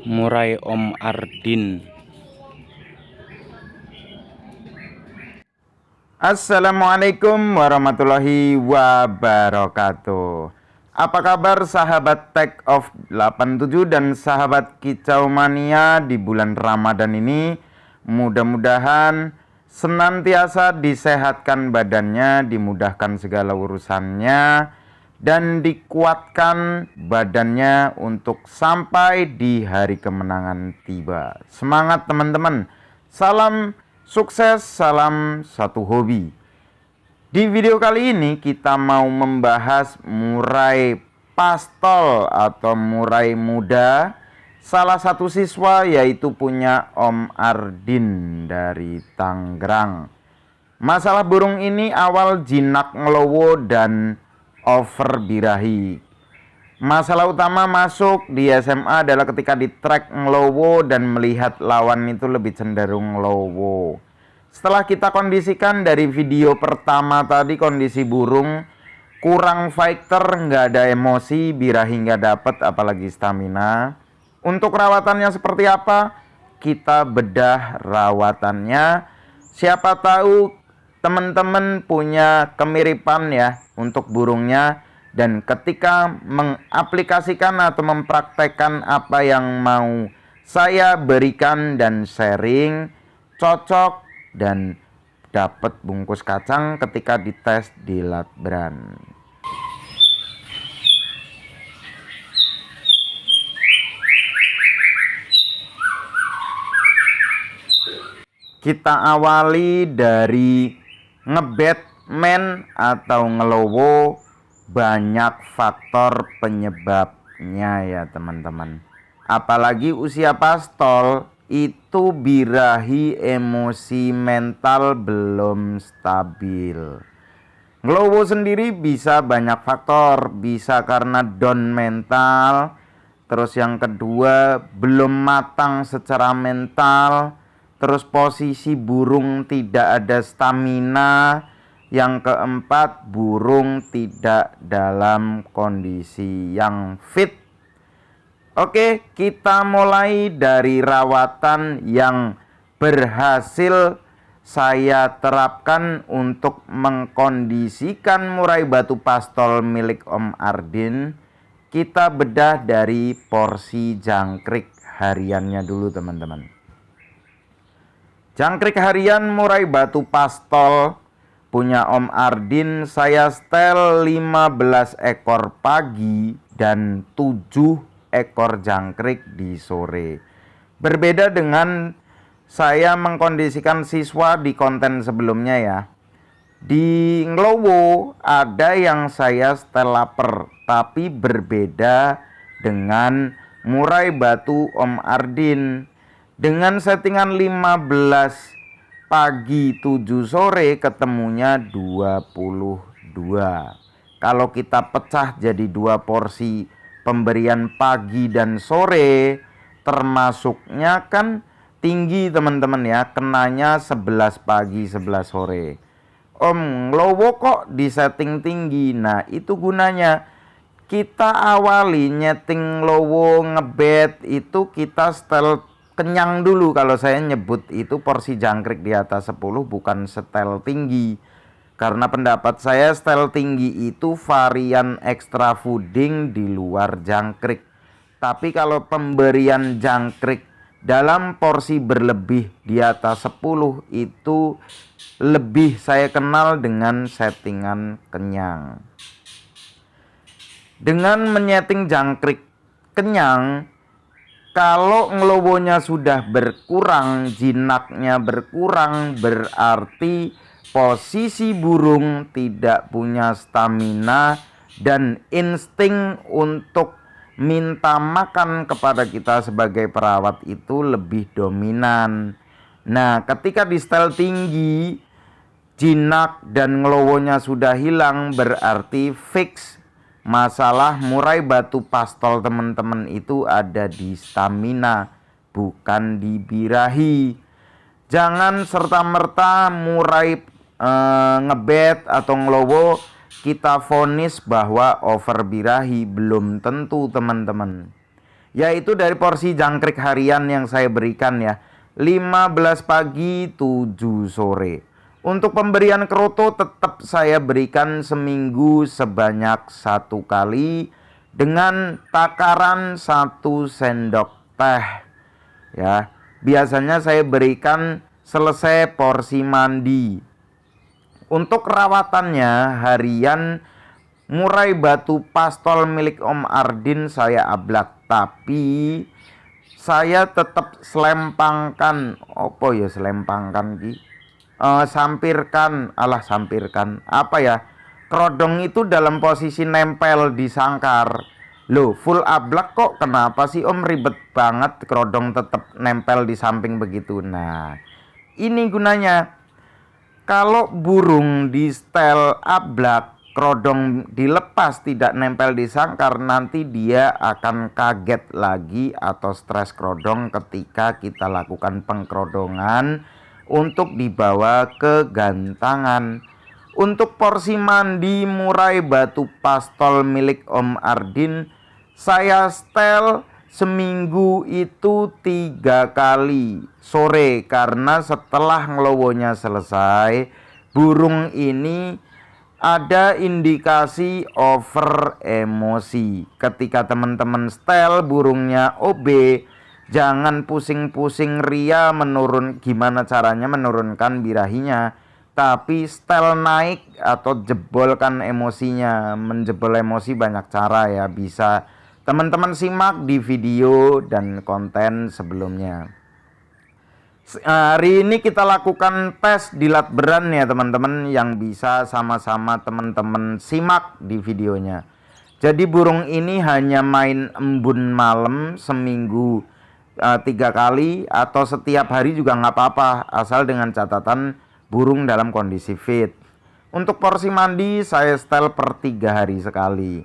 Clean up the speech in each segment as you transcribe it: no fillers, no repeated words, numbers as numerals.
Murai Om Ardin. Assalamualaikum warahmatullahi wabarakatuh. Apa kabar sahabat Tech of 87 dan sahabat Kicau Mania di bulan Ramadan ini? Mudah-mudahan senantiasa disehatkan badannya, dimudahkan segala urusannya, dan dikuatkan badannya untuk sampai di hari kemenangan tiba. Semangat teman-teman. Salam sukses, salam satu hobi. Di video kali ini kita mau membahas murai pastol atau murai muda salah satu siswa, yaitu punya Om Ardin dari Tangerang. Masalah burung ini awal jinak ngelowo dan over birahi. Masalah utama masuk di SMA adalah ketika di track ngelowo dan melihat lawan itu lebih cenderung ngelowo. Setelah kita kondisikan dari video pertama tadi, kondisi burung kurang fighter, nggak ada emosi, birahi nggak dapet, apalagi stamina. Untuk rawatannya seperti apa? Kita bedah rawatannya. Siapa tahu teman-teman punya kemiripan ya untuk burungnya. Dan ketika mengaplikasikan atau mempraktekkan apa yang mau saya berikan dan sharing, cocok dan dapat bungkus kacang ketika dites di Latbran. Kita awali dari ngebetman atau ngelowo. Banyak faktor penyebabnya ya teman-teman. Apalagi usia pastol itu birahi emosi mental belum stabil. Ngelowo sendiri bisa banyak faktor, bisa karena down mental. Terus yang kedua belum matang secara mental. Terus posisi burung tidak ada stamina. Yang keempat, burung tidak dalam kondisi yang fit. Oke, kita mulai dari rawatan yang berhasil saya terapkan untuk mengkondisikan murai batu pastol milik Om Ardin. Kita bedah dari porsi jangkrik hariannya dulu teman-teman. Jangkrik harian murai batu pastol punya Om Ardin saya setel 15 ekor pagi dan 7 ekor jangkrik di sore. Berbeda dengan saya mengkondisikan siswa di konten sebelumnya ya. Di ngelowo ada yang saya setel lapar, tapi berbeda dengan murai batu Om Ardin. Dengan settingan 15 pagi 7 sore ketemunya 22. Kalau kita pecah jadi 2 porsi pemberian pagi dan sore, termasuknya kan tinggi teman-teman ya, kenanya 11 pagi 11 sore. Om ngelowo kok di setting tinggi. Nah itu gunanya kita awali nyeting ngelowo ngebet itu kita setel kenyang dulu. Kalau saya nyebut itu porsi jangkrik di atas 10, bukan setel tinggi. Karena pendapat saya setel tinggi itu varian extra fooding di luar jangkrik. Tapi kalau pemberian jangkrik dalam porsi berlebih di atas 10 itu lebih saya kenal dengan settingan kenyang. Dengan menyeting jangkrik kenyang, kalau ngelowonya sudah berkurang, jinaknya berkurang, berarti posisi burung tidak punya stamina dan insting untuk minta makan kepada kita sebagai perawat itu lebih dominan. Nah, ketika di setel tinggi, jinak dan ngelowonya sudah hilang, berarti fix masalah murai batu pastol teman-teman itu ada di stamina, bukan di birahi. Jangan serta-merta murai ngebet atau ngelowo kita vonis bahwa over birahi, belum tentu teman-teman. yaitu dari porsi jangkrik harian yang saya berikan ya, 15 pagi 7 sore. Untuk pemberian kroto tetap saya berikan seminggu sebanyak 1 kali dengan takaran 1 sendok teh ya. Biasanya saya berikan selesai porsi mandi. Untuk rawatannya harian murai batu pastol milik Om Ardin saya ablak, tapi saya tetap selempangkan. Opo ya selempangkan ki? Sampirkan apa ya? Kerodong itu dalam posisi nempel di sangkar. Loh, full ablak kok, kenapa sih Om ribet banget kerodong tetap nempel di samping begitu? Nah, ini gunanya. Kalau burung di setel ablak, kerodong dilepas tidak nempel di sangkar, nanti dia akan kaget lagi atau stres kerodong ketika kita lakukan pengkerodongan untuk dibawa ke gantangan. Untuk porsi mandi murai batu pastol milik Om Ardin, saya setel seminggu itu 3 kali sore, karena setelah ngelowonya selesai, burung ini ada indikasi over emosi. Ketika teman-teman setel burungnya OB, jangan pusing-pusing ria gimana caranya menurunkan birahinya, tapi setel naik atau jebolkan emosinya. Menjebol emosi banyak cara ya, bisa teman-teman simak di video dan konten sebelumnya. Hari ini kita lakukan tes dilat beran ya teman-teman, yang bisa sama-sama teman-teman simak di videonya. Jadi burung ini hanya main embun malam seminggu 3 kali, atau setiap hari juga nggak apa-apa, asal dengan catatan burung dalam kondisi fit. Untuk porsi mandi saya setel per 3 hari sekali.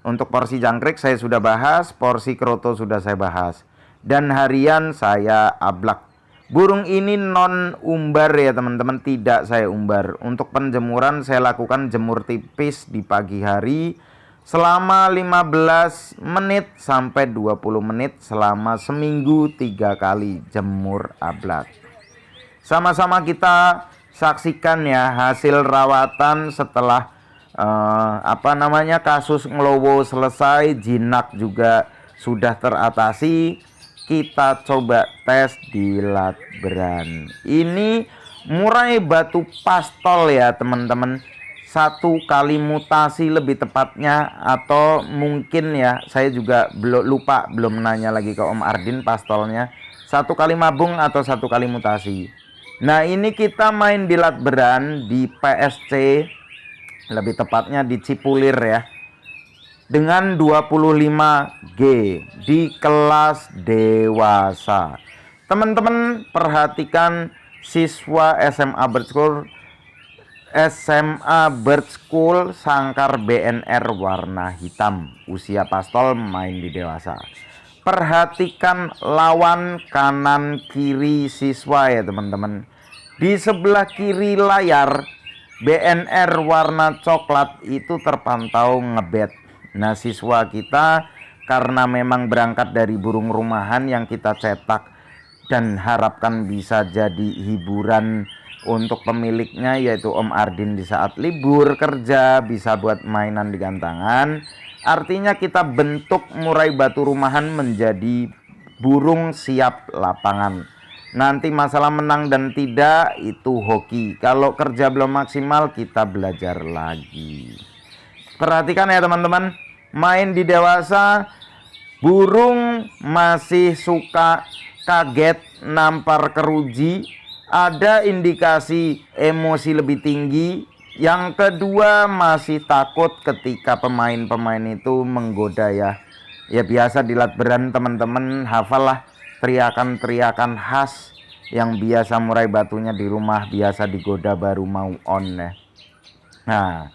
Untuk porsi jangkrik saya sudah bahas, porsi kroto sudah saya bahas, dan harian saya ablak. Burung ini non umbar ya teman-teman, tidak saya umbar. Untuk penjemuran saya lakukan jemur tipis di pagi hari selama 15 menit sampai 20 menit selama seminggu 3 kali jemur ablak. Sama-sama kita saksikan ya hasil rawatan setelah kasus ngelowo selesai, jinak juga sudah teratasi. Kita coba tes dilat beran. Ini murai batu pastol ya teman-teman, 1 kali mutasi lebih tepatnya, atau mungkin ya saya juga belum nanya lagi ke Om Ardin pastolnya 1 kali mabung atau 1 kali mutasi. Nah, ini kita main dilat beran di PSC, lebih tepatnya di Cipulir ya, dengan 25G di kelas dewasa. Teman-teman perhatikan siswa SMA Bird School Sangkar BNR warna hitam, usia pastol, main di dewasa. Perhatikan lawan kanan kiri siswa ya teman-teman. Di sebelah kiri layar BNR warna coklat itu terpantau ngebet. Nah, siswa kita karena memang berangkat dari burung rumahan yang kita cetak dan harapkan bisa jadi hiburan untuk pemiliknya, yaitu Om Ardin di saat libur kerja, bisa buat mainan di gantangan. Artinya kita bentuk murai batu rumahan menjadi burung siap lapangan. Nanti masalah menang dan tidak itu hoki. Kalau kerja belum maksimal kita belajar lagi. Perhatikan ya teman-teman, main di dewasa burung masih suka kaget, nampar keruji, ada indikasi emosi lebih tinggi. Yang kedua, masih takut ketika pemain-pemain itu menggoda ya. Ya biasa dilat beran teman-teman, hafallah teriakan-teriakan khas yang biasa murai batunya di rumah biasa digoda baru mau on ya. Nah,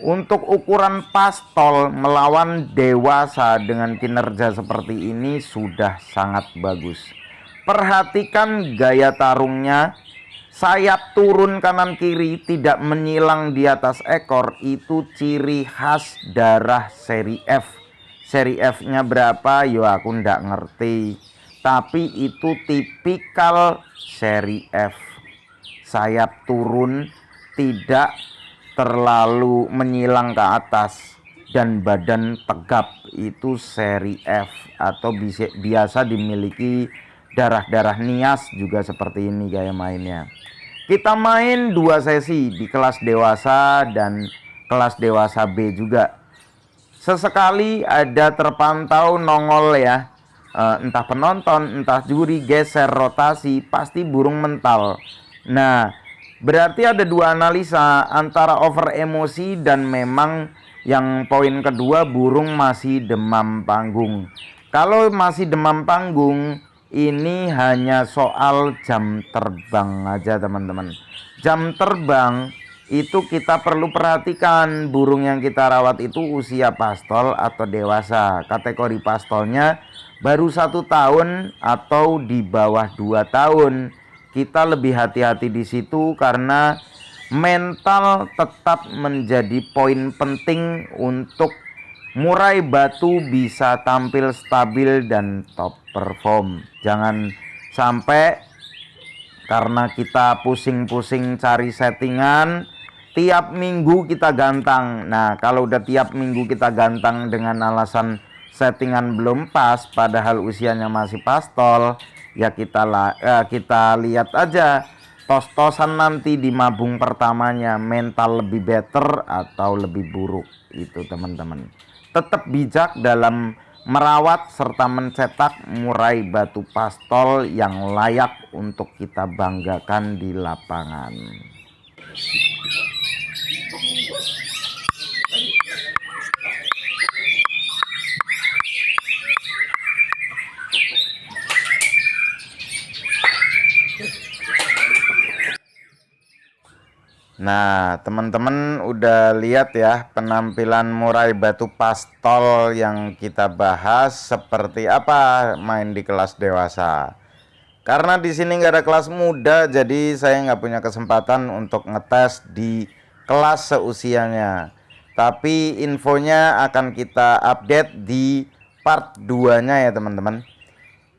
untuk ukuran pastol melawan dewasa dengan kinerja seperti ini sudah sangat bagus. Perhatikan gaya tarungnya, sayap turun kanan kiri tidak menyilang di atas ekor, itu ciri khas darah seri F. Seri F-nya berapa? Yo aku ndak ngerti. Tapi itu tipikal seri F. Sayap turun, tidak terlalu menyilang ke atas, dan badan tegap, itu seri F. Atau biasa dimiliki darah-darah Nias juga seperti ini gaya mainnya. Kita main 2 sesi di kelas dewasa dan kelas dewasa B juga. Sesekali ada terpantau nongol ya, entah penonton, entah juri, geser, rotasi, pasti burung mental. Nah, berarti ada 2 analisa, antara over emosi dan memang yang poin kedua, burung masih demam panggung. Kalau masih demam panggung, ini hanya soal jam terbang aja teman-teman. Jam terbang itu kita perlu perhatikan, burung yang kita rawat itu usia pastol atau dewasa. Kategori pastolnya baru 1 tahun atau di bawah 2 tahun. Kita lebih hati-hati di situ karena mental tetap menjadi poin penting untuk murai batu bisa tampil stabil dan top perform. Jangan sampai karena kita pusing-pusing cari settingan, tiap minggu kita gantang. Nah, kalau udah tiap minggu kita gantang dengan alasan settingan belum pas, padahal usianya masih pastol, ya kita lihat aja tos-tosan nanti di mabung pertamanya, mental lebih better atau lebih buruk. Itu teman-teman. Tetap bijak dalam merawat serta mencetak murai batu pastol yang layak untuk kita banggakan di lapangan. Nah, teman-teman udah lihat ya penampilan murai batu pastol yang kita bahas seperti apa main di kelas dewasa. Karena di sini nggak ada kelas muda, jadi saya nggak punya kesempatan untuk ngetes di kelas seusianya. Tapi infonya akan kita update di part 2-nya ya teman-teman.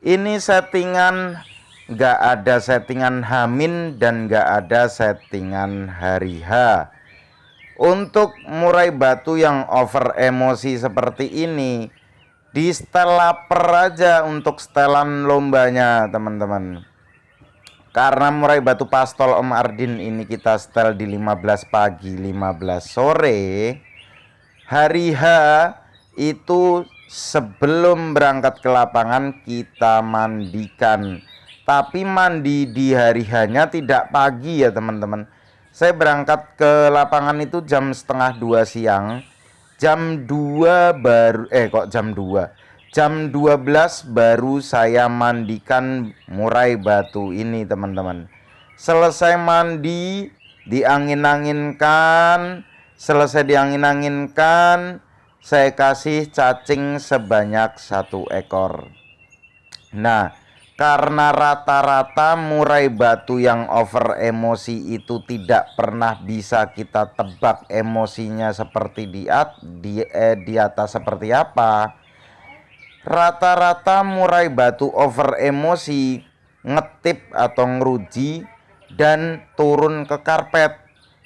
Ini settingan, nggak ada settingan H- dan nggak ada settingan hari H. Untuk murai batu yang over emosi seperti ini, di setel lapar aja untuk setelan lombanya teman-teman. Karena murai batu pastol Om Ardin ini kita setel di 15 pagi 15 sore, hari H itu sebelum berangkat ke lapangan kita mandikan. Tapi mandi di hari hanya tidak pagi ya teman-teman. Saya berangkat ke lapangan itu jam setengah 2 siang. Jam 2 baru jam 12 baru saya mandikan murai batu ini teman-teman. Selesai mandi, diangin-anginkan. Selesai diangin-anginkan, saya kasih cacing sebanyak 1 ekor. Nah, karena rata-rata murai batu yang over emosi itu tidak pernah bisa kita tebak emosinya seperti di atas seperti apa. Rata-rata murai batu over emosi ngetip atau ngeruji dan turun ke karpet.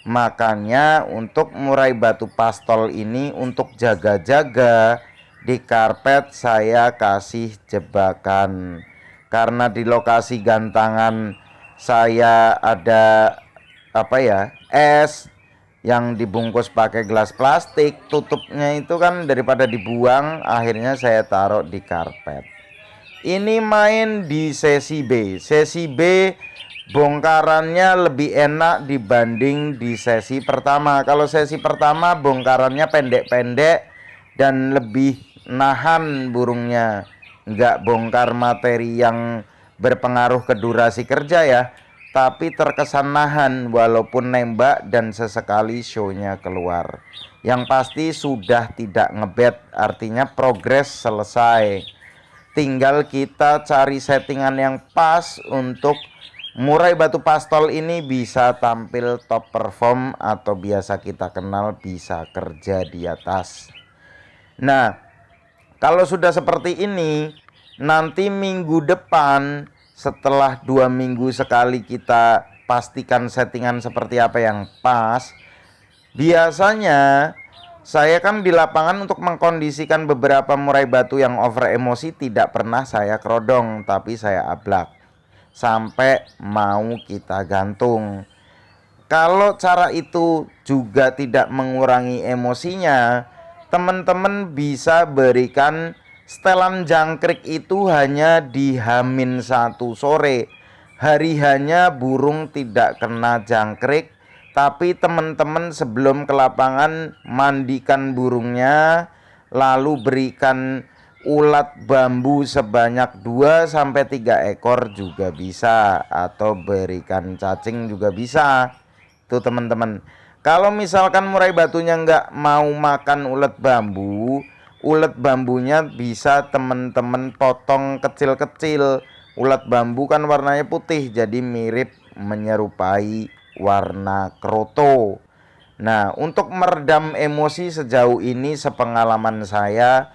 Makanya untuk murai batu pastol ini, untuk jaga-jaga di karpet saya kasih jebakan. Karena di lokasi gantangan saya ada es yang dibungkus pakai gelas plastik, tutupnya itu kan daripada dibuang, akhirnya saya taruh di karpet. Ini main di sesi B. Sesi B bongkarannya lebih enak dibanding di sesi pertama. Kalau sesi pertama bongkarannya pendek-pendek dan lebih nahan burungnya. Nggak bongkar materi yang berpengaruh ke durasi kerja ya, tapi terkesan nahan walaupun nembak dan sesekali shownya keluar. Yang pasti sudah tidak ngebet, artinya progres selesai. Tinggal kita cari settingan yang pas untuk murai batu pastol ini bisa tampil top perform atau biasa kita kenal bisa kerja di atas. Nah, Kalau sudah seperti ini, nanti minggu depan setelah 2 minggu sekali kita pastikan settingan seperti apa yang pas. Biasanya saya kan di lapangan untuk mengkondisikan beberapa murai batu yang over emosi tidak pernah saya kerodong, tapi saya ablak sampai mau kita gantung. Kalau cara itu juga tidak mengurangi emosinya, teman-teman bisa berikan setelan jangkrik itu hanya di H-1 sore. Hari hanya burung tidak kena jangkrik, tapi teman-teman sebelum ke lapangan mandikan burungnya, lalu berikan ulat bambu sebanyak 2-3 ekor juga bisa, atau berikan cacing juga bisa. Tuh teman-teman, kalau misalkan murai batunya nggak mau makan ulat bambunya bisa teman-teman potong kecil-kecil. Ulat bambu kan warnanya putih, jadi mirip menyerupai warna kroto. Nah, untuk meredam emosi sejauh ini sepengalaman saya,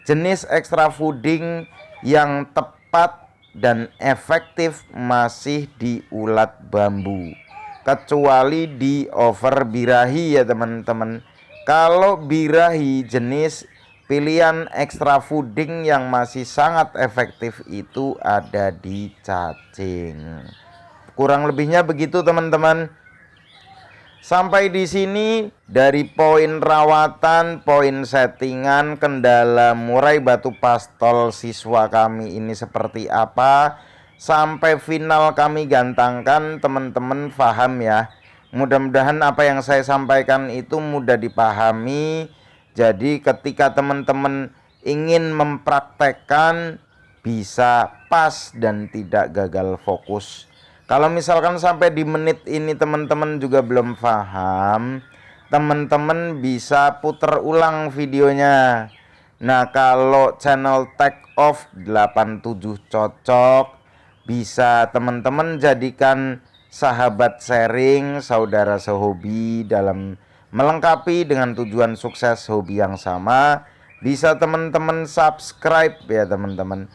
jenis extra fooding yang tepat dan efektif masih di ulat bambu, kecuali di over birahi ya teman-teman. Kalau birahi jenis pilihan extra fooding yang masih sangat efektif itu ada di cacing. Kurang lebihnya begitu teman-teman. Sampai di sini dari poin rawatan, poin settingan, kendala murai batu pastol siswa kami ini seperti apa, sampai final kami gantangkan, teman-teman paham ya. Mudah-mudahan apa yang saya sampaikan itu mudah dipahami. Jadi ketika teman-teman ingin mempraktekkan bisa pas dan tidak gagal fokus. Kalau misalkan sampai di menit ini teman-teman juga belum paham, teman-teman bisa putar ulang videonya. Nah, kalau channel Take Off 87 cocok, bisa teman-teman jadikan sahabat sharing, saudara sehobi dalam melengkapi dengan tujuan sukses hobi yang sama. Bisa teman-teman subscribe ya teman-teman.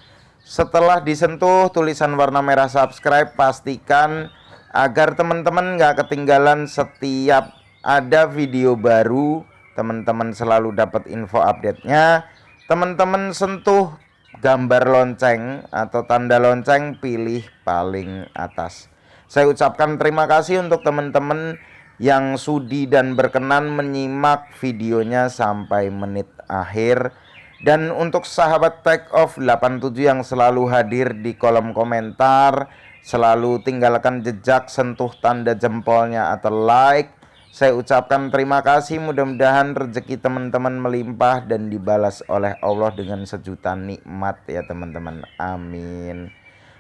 Setelah disentuh tulisan warna merah subscribe, pastikan agar teman-teman nggak ketinggalan setiap ada video baru. Teman-teman selalu dapat info update-nya. Teman-teman sentuh gambar lonceng atau tanda lonceng, pilih paling atas. Saya ucapkan terima kasih untuk teman-teman yang sudi dan berkenan menyimak videonya sampai menit akhir. Dan untuk sahabat Take Off 87 yang selalu hadir di kolom komentar, selalu tinggalkan jejak, sentuh tanda jempolnya atau like, saya ucapkan terima kasih. Mudah-mudahan rezeki teman-teman melimpah dan dibalas oleh Allah dengan sejuta nikmat ya teman-teman, amin.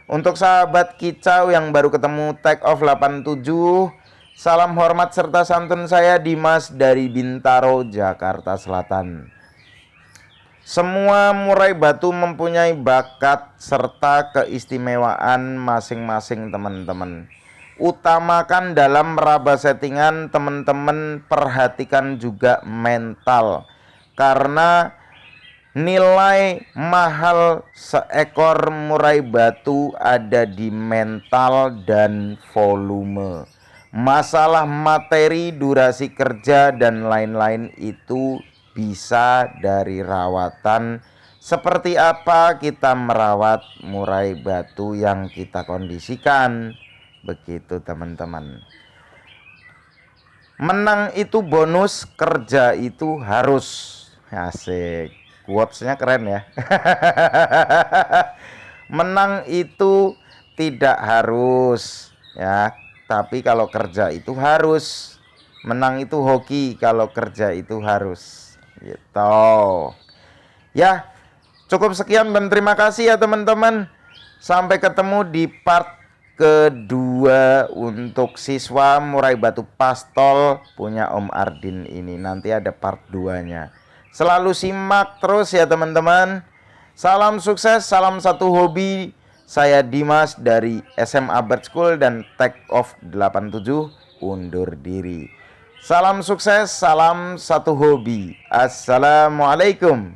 Untuk sahabat kicau yang baru ketemu Take Off 87, salam hormat serta santun, saya Dimas dari Bintaro, Jakarta Selatan. Semua murai batu mempunyai bakat serta keistimewaan masing-masing teman-teman. Utamakan dalam meraba settingan, teman-teman perhatikan juga mental. Karena nilai mahal seekor murai batu ada di mental dan volume. Masalah materi, durasi kerja, dan lain-lain itu bisa dari rawatan. Seperti apa kita merawat murai batu yang kita kondisikan. Begitu teman-teman. Menang itu bonus, kerja itu harus. Asik, quotes-nya keren ya. Menang itu tidak harus ya, tapi kalau kerja itu harus. Menang itu hoki, kalau kerja itu harus. Gitu ya. Cukup sekian dan terima kasih ya teman-teman. Sampai ketemu di part kedua untuk siswa murai batu pastol punya Om Ardin ini. Nanti ada part 2-nya. Selalu simak terus ya teman-teman. Salam sukses, salam satu hobi. Saya Dimas dari SMA Bird School dan Take Off 87 undur diri. Salam sukses, salam satu hobi. Assalamualaikum.